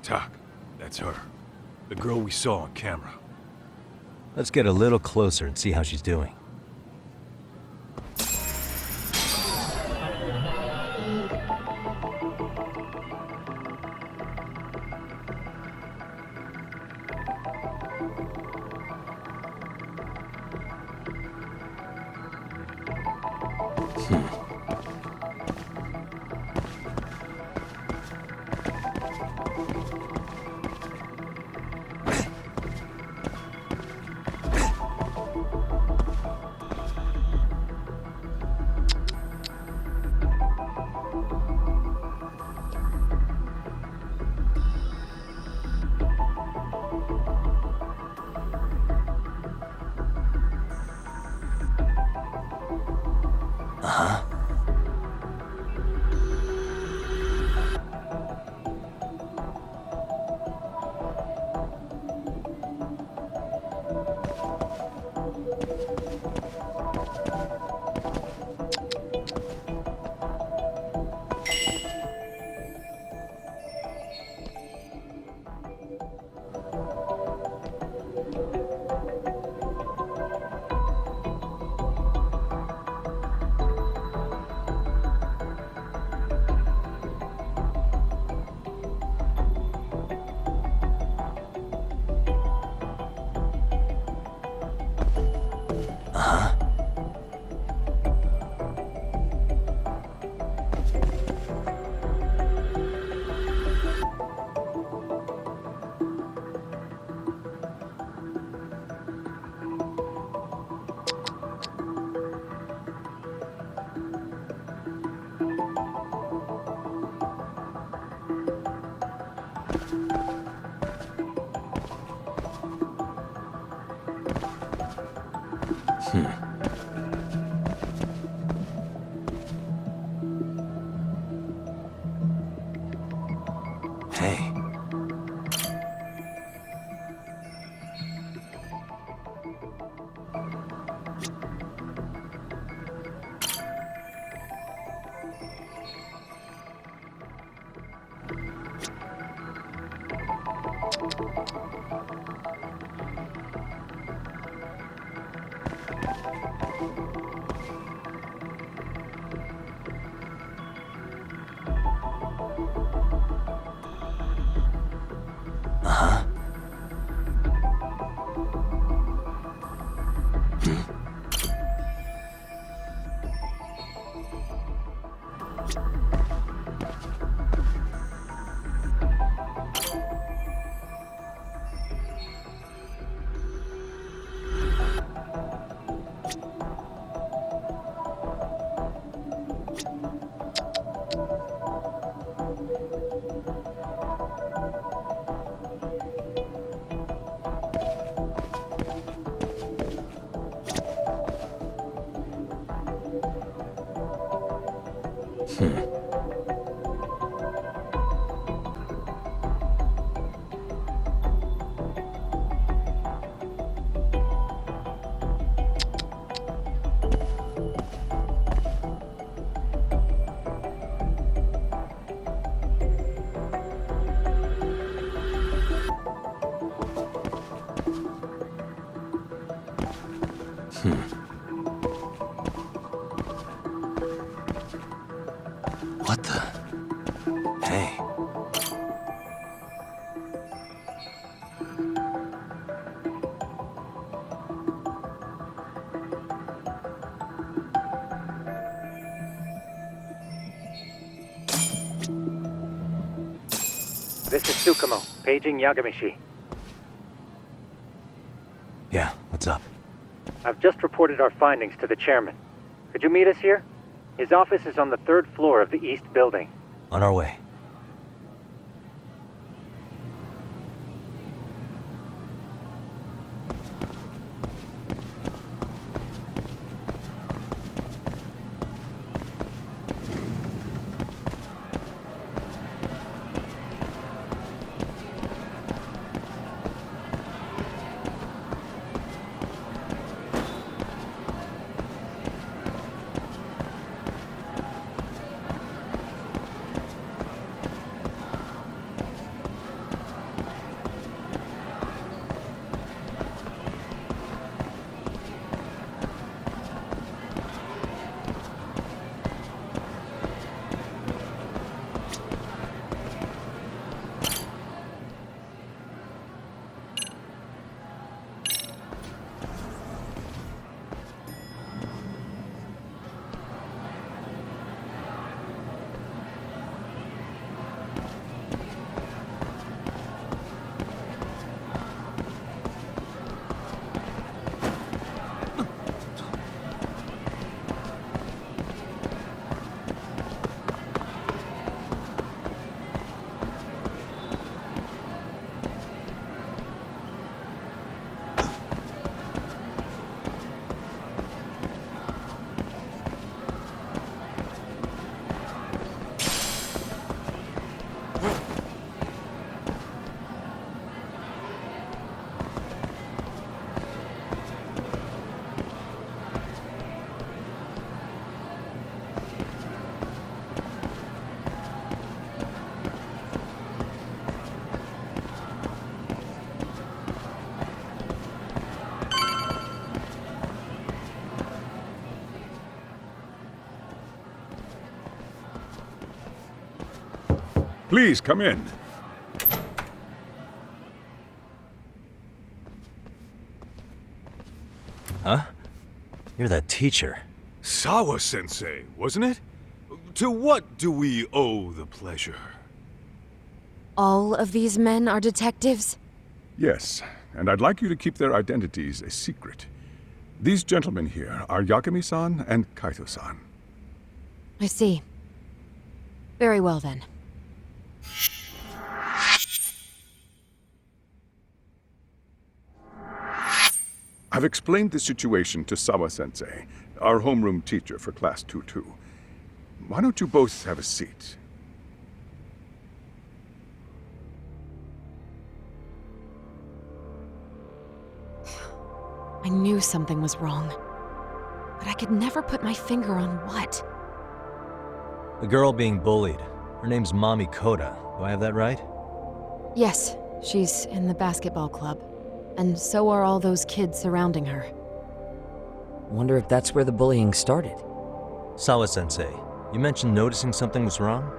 Doc, that's her. The girl we saw on camera. Let's get a little closer and see how she's doing. Hey. What the? Hey. This is Tsukumo, paging Yagamishi. Yeah, what's up? I've just reported our findings to the chairman. Could you meet us here? His office is on the 3rd floor of the east building. On our way. Please come in. Huh? You're that teacher. Sawa-sensei, wasn't it? To what do we owe the pleasure? All of these men are detectives? Yes, and I'd like you to keep their identities a secret. These gentlemen here are Yagami-san and Kaito-san. I see. Very well then. I've explained the situation to Sawa-sensei, our homeroom teacher for Class 2-2. Why don't you both have a seat? I knew something was wrong, but I could never put my finger on what. The girl being bullied. Her name's Mami Koda. Do I have that right? Yes, she's in the basketball club. And so are all those kids surrounding her. Wonder if that's where the bullying started. Sawa-sensei, you mentioned noticing something was wrong?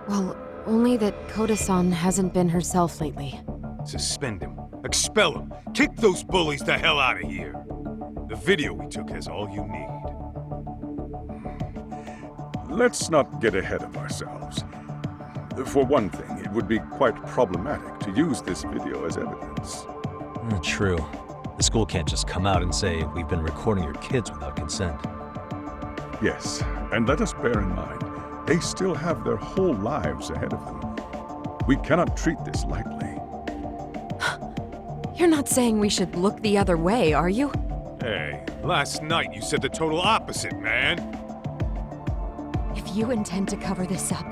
Well, only that Koda-san hasn't been herself lately. Suspend him. Expel him. Kick those bullies the hell out of here. The video we took has all you need. Let's not get ahead of ourselves. For one thing, it would be quite problematic to use this video as evidence. True. The school can't just come out and say, we've been recording your kids without consent. Yes, and let us bear in mind, they still have their whole lives ahead of them. We cannot treat this lightly. You're not saying we should look the other way, are you? Hey, last night you said the total opposite, man. If you intend to cover this up,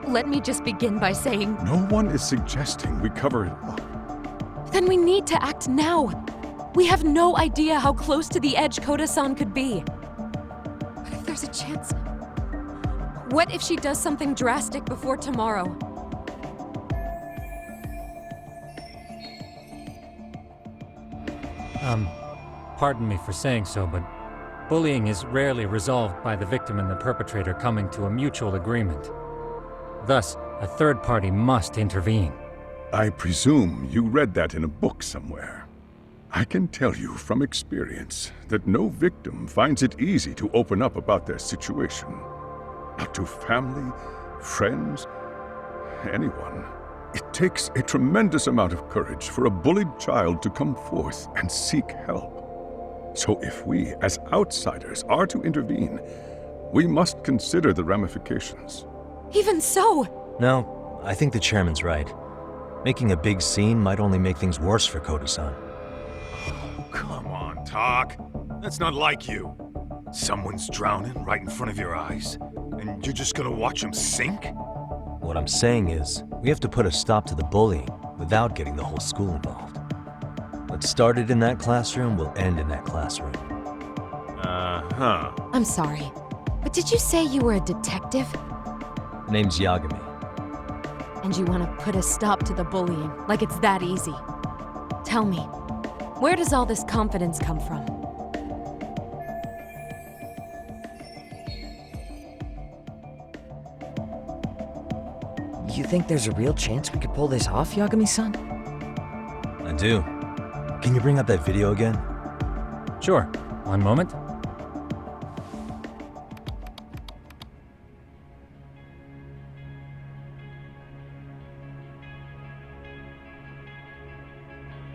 let me just begin by saying... No one is suggesting we cover it up. Then we need to act now. We have no idea how close to the edge Koda-san could be. What if there's a chance? What if she does something drastic before tomorrow? Pardon me for saying so, but bullying is rarely resolved by the victim and the perpetrator coming to a mutual agreement. Thus, a third party must intervene. I presume you read that in a book somewhere. I can tell you from experience that no victim finds it easy to open up about their situation. Not to family, friends, anyone. It takes a tremendous amount of courage for a bullied child to come forth and seek help. So if we, as outsiders, are to intervene, we must consider the ramifications. Even so! No, I think the chairman's right. Making a big scene might only make things worse for Koda-san. Oh, come on, Talk. That's not like you. Someone's drowning right in front of your eyes, and you're just gonna watch him sink? What I'm saying is, we have to put a stop to the bullying without getting the whole school involved. What started in that classroom will end in that classroom. Uh-huh. I'm sorry, but did you say you were a detective? Name's Yagami. And you want to put a stop to the bullying, like it's that easy? Tell me, where does all this confidence come from? You think there's a real chance we could pull this off, Yagami-san? I do. Can you bring up that video again? Sure. One moment.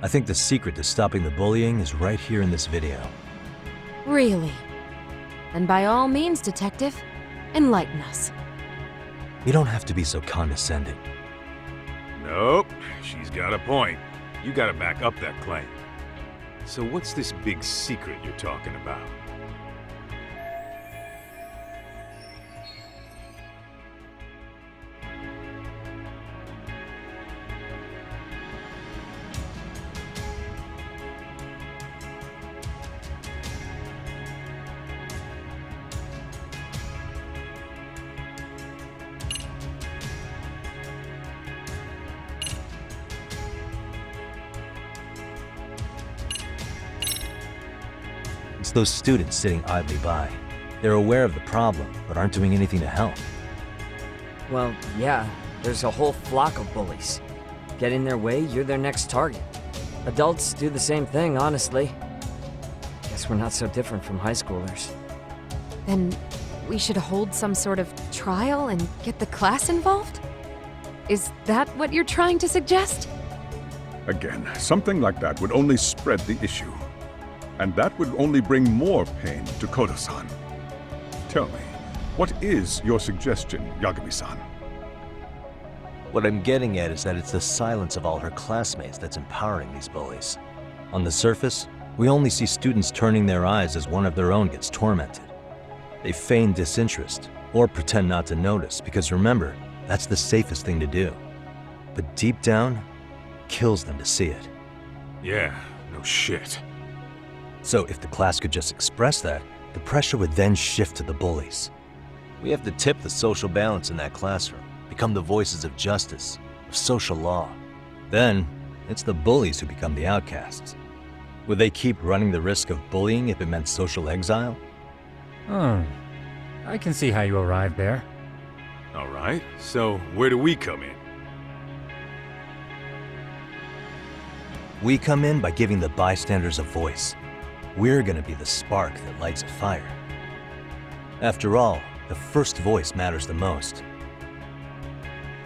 I think the secret to stopping the bullying is right here in this video. Really? And by all means, detective, enlighten us. You don't have to be so condescending. Nope, she's got a point. You gotta back up that claim. So what's this big secret you're talking about? It's those students sitting idly by. They're aware of the problem, but aren't doing anything to help. Well, yeah, there's a whole flock of bullies. Get in their way, you're their next target. Adults do the same thing, honestly. Guess we're not so different from high schoolers. Then we should hold some sort of trial and get the class involved? Is that what you're trying to suggest? Again, something like that would only spread the issue. And that would only bring more pain to Kodo-san. Tell me, what is your suggestion, Yagami-san? What I'm getting at is that it's the silence of all her classmates that's empowering these bullies. On the surface, we only see students turning their eyes as one of their own gets tormented. They feign disinterest, or pretend not to notice, because remember, that's the safest thing to do. But deep down, kills them to see it. Yeah, no shit. So if the class could just express that, the pressure would then shift to the bullies. We have to tip the social balance in that classroom, become the voices of justice, of social law. Then, it's the bullies who become the outcasts. Would they keep running the risk of bullying if it meant social exile? I can see how you arrived there. All right, so where do we come in? We come in by giving the bystanders a voice. We're gonna be the spark that lights a fire. After all, the first voice matters the most.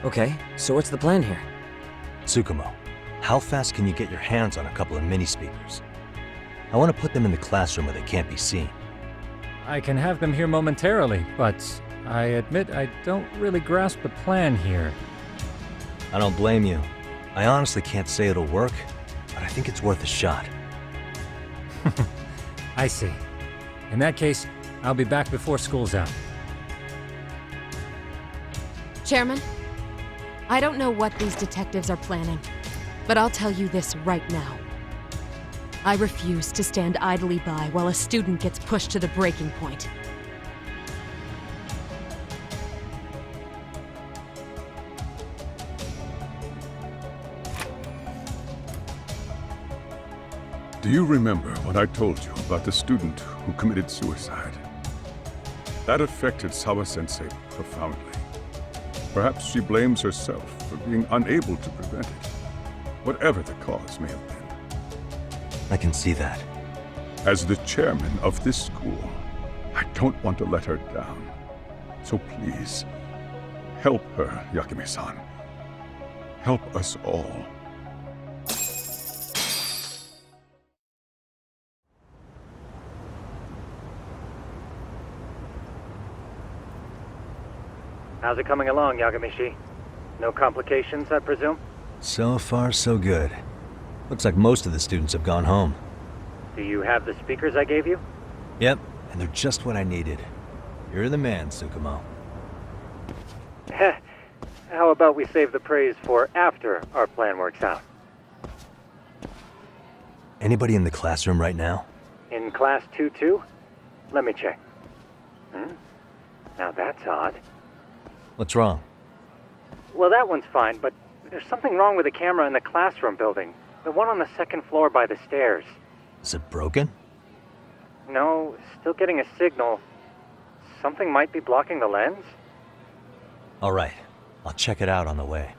Okay, so what's the plan here? Tsukumo, how fast can you get your hands on a couple of mini speakers? I want to put them in the classroom where they can't be seen. I can have them here momentarily, but I admit I don't really grasp the plan here. I don't blame you. I honestly can't say it'll work, but I think it's worth a shot. I see. In that case, I'll be back before school's out. Chairman, I don't know what these detectives are planning, but I'll tell you this right now. I refuse to stand idly by while a student gets pushed to the breaking point. Do you remember what I told you about the student who committed suicide? That affected Sawa-sensei profoundly. Perhaps she blames herself for being unable to prevent it, whatever the cause may have been. I can see that. As the chairman of this school, I don't want to let her down. So please, help her, Yakime-san. Help us all. How's it coming along, Yagamishi? No complications, I presume? So far, so good. Looks like most of the students have gone home. Do you have the speakers I gave you? Yep, and they're just what I needed. You're the man, Tsukumo. How about we save the praise for after our plan works out? Anybody in the classroom right now? In class 2-2? Let me check. Now that's odd. What's wrong? Well, that one's fine, but there's something wrong with the camera in the classroom building. The one on the second floor by the stairs. Is it broken? No, still getting a signal. Something might be blocking the lens? All right, I'll check it out on the way.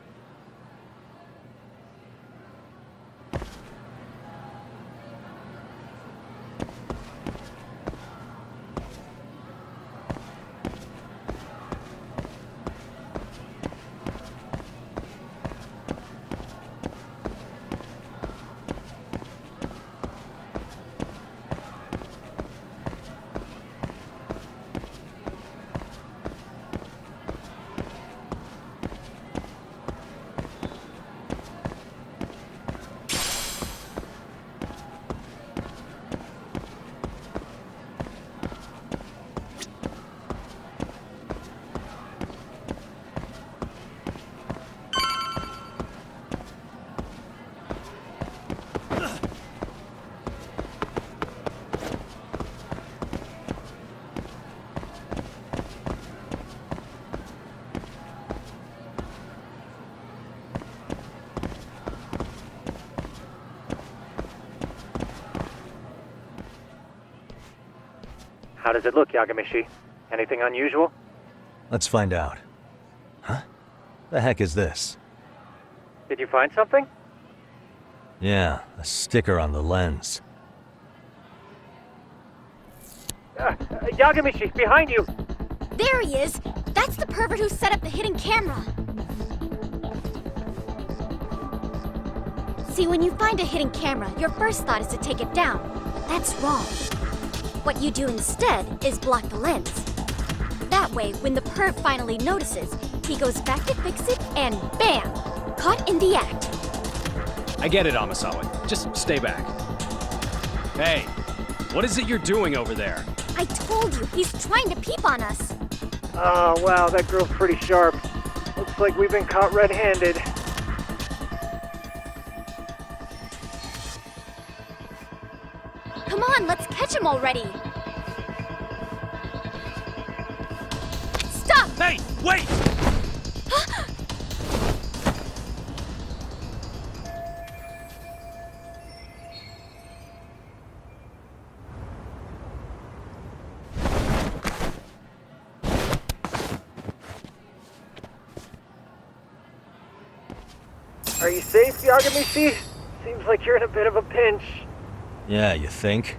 How does it look, Yagamishi? Anything unusual? Let's find out. Huh? The heck is this? Did you find something? Yeah, a sticker on the lens. Yagamishi, behind you! There he is! That's the pervert who set up the hidden camera! See, when you find a hidden camera, your first thought is to take it down. That's wrong. What you do instead is block the lens. That way, when the perv finally notices, he goes back to fix it and bam! Caught in the act. I get it, Amasawa. Just stay back. Hey, what is it you're doing over there? I told you, he's trying to peep on us. Oh, wow, that girl's pretty sharp. Looks like we've been caught red-handed. Come on, let's catch him already. Stop! Hey, wait! Are you safe, Yagamishi? Seems like you're in a bit of a pinch. Yeah, you think?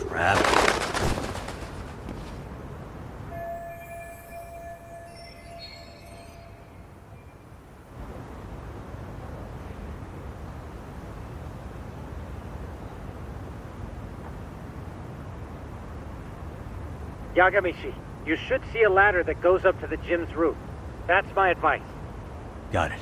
Crap. Yagamishi, you should see a ladder that goes up to the gym's roof. That's my advice. Got it.